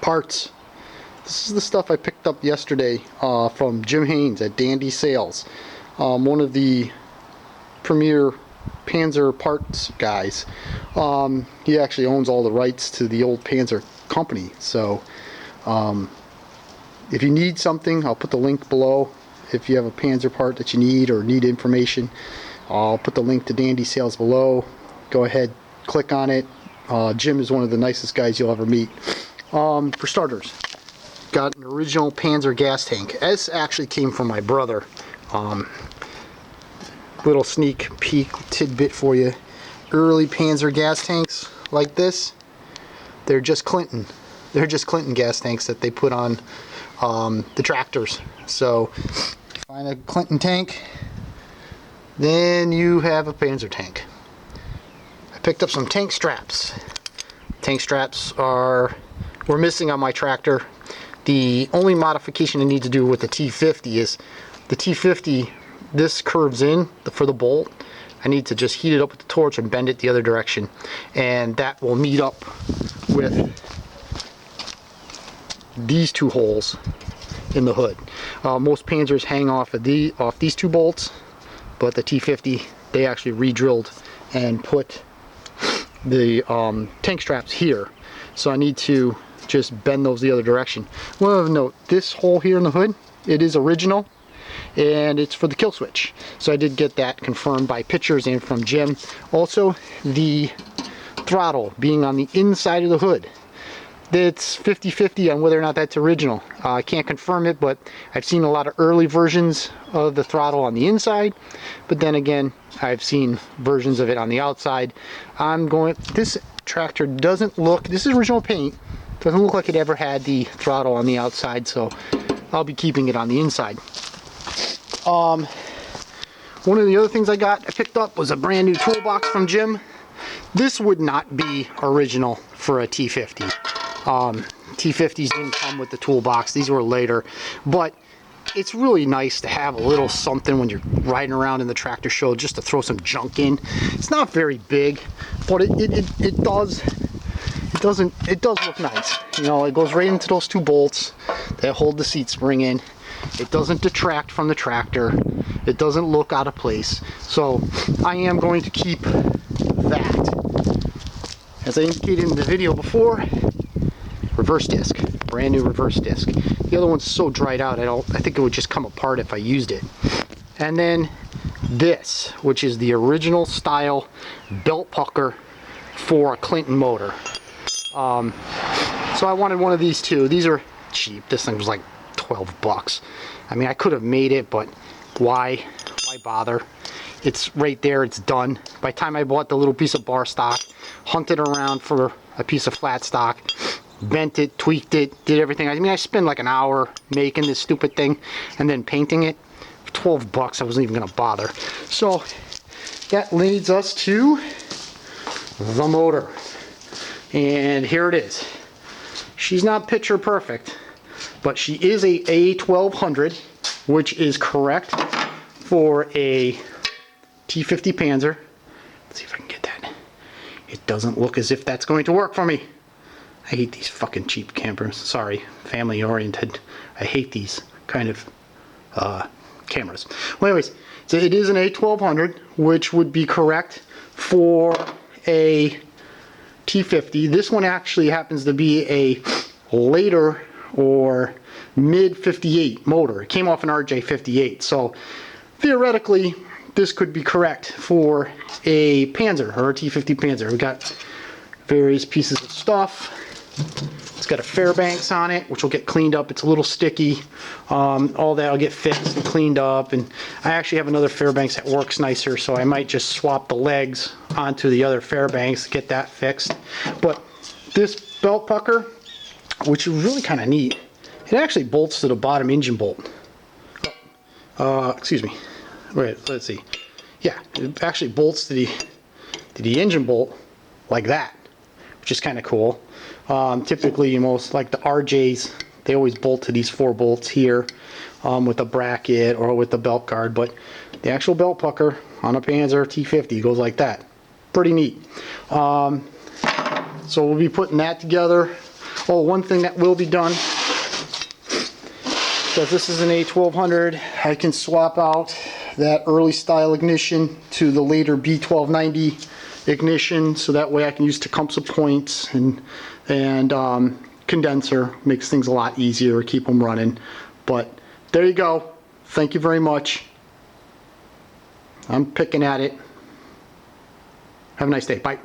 parts. This is the stuff I picked up yesterday from Jim Haynes at Dandy Sales, one of the premier Panzer parts guys. He actually owns all the rights to the old Panzer company, so if you need something, I'll put the link below. If you have a Panzer part that you need or need information, I'll put the link to Dandy Sales below. Go ahead, click on it. Jim is one of the nicest guys you'll ever meet. For starters, got an original Panzer gas tank. This actually came from my brother. Little sneak peek tidbit for you. Early Panzer gas tanks like this, they're just Clinton. They're just Clinton gas tanks that they put on the tractors. So find a Clinton tank, then you have a Panzer tank. I picked up some tank straps. Tank straps were missing on my tractor. The only modification I need to do with the T50 is the T50, this curves in for the bolt. I need to just heat it up with the torch and bend it the other direction, and that will meet up with these two holes in the hood. Most Panzers hang off these two bolts, but the T50, they actually re-drilled and put the tank straps here. So I need to just bend those the other direction. One other note, this hole here in the hood, it is original and it's for the kill switch. So I did get that confirmed by pictures and from Jim. Also, the throttle being on the inside of the hood, it's 50-50 on whether or not that's original. I can't confirm it, but I've seen a lot of early versions of the throttle on the inside, but then again, I've seen versions of it on the outside. This tractor doesn't look, this is original paint, doesn't look like it ever had the throttle on the outside, so I'll be keeping it on the inside. One of the other things I picked up was a brand new toolbox from Jim. This would not be original for a T50. T50s didn't come with the toolbox, these were later, but it's really nice to have a little something when you're riding around in the tractor show, just to throw some junk in. It's not very big, but it does look nice. You know, it goes right into those two bolts that hold the seat spring in. It doesn't detract from the tractor. It doesn't look out of place. So I am going to keep that. As I indicated in the video before, reverse disc, brand new reverse disc. The other one's so dried out, I think it would just come apart if I used it. And then this, which is the original style belt pucker for a Clinton motor. So I wanted one of these too. These are cheap. This thing was like 12 bucks. I mean, I could have made it, but why bother? It's right there, it's done. By the time I bought the little piece of bar stock, hunted around for a piece of flat stock, bent it, tweaked it, did everything. I mean, I spent like an hour making this stupid thing and then painting it. For 12 bucks, I wasn't even gonna bother. So that leads us to the motor. And here it is. She's not picture perfect, but she is a A1200, which is correct for a T50 Panzer. Let's see if I can get that. It doesn't look as if that's going to work for me. I hate these fucking cheap cameras. Sorry, family oriented. I hate these kind of cameras. Well, anyways, so it is an A1200, which would be correct for a T50. This one actually happens to be a later or mid 58 motor. It came off an RJ58, so theoretically this could be correct for a Panzer or a T50 Panzer. We've got various pieces of stuff. It's got a Fairbanks on it, which will get cleaned up. It's a little sticky. All that will get fixed and cleaned up, and I actually have another Fairbanks that works nicer, so I might just swap the legs onto the other Fairbanks to get that fixed. But this belt pucker, which is really kind of neat, it actually bolts to the bottom engine bolt. Excuse me. Wait, let's see. Yeah, it actually bolts to the engine bolt like that, which is kind of cool. Typically, most like the RJs, they always bolt to these 4 bolts here with a bracket or with the belt guard, but the actual belt pucker on a Panzer T50 goes like that. Pretty neat. So we'll be putting that together. Oh, one thing that will be done, because this is an A1200, I can swap out that early style ignition to the later B1290 ignition, so that way I can use Tecumseh points and condenser. Makes things a lot easier, keep them running. But there you go. Thank you very much. I'm picking at it. Have a nice day. Bye.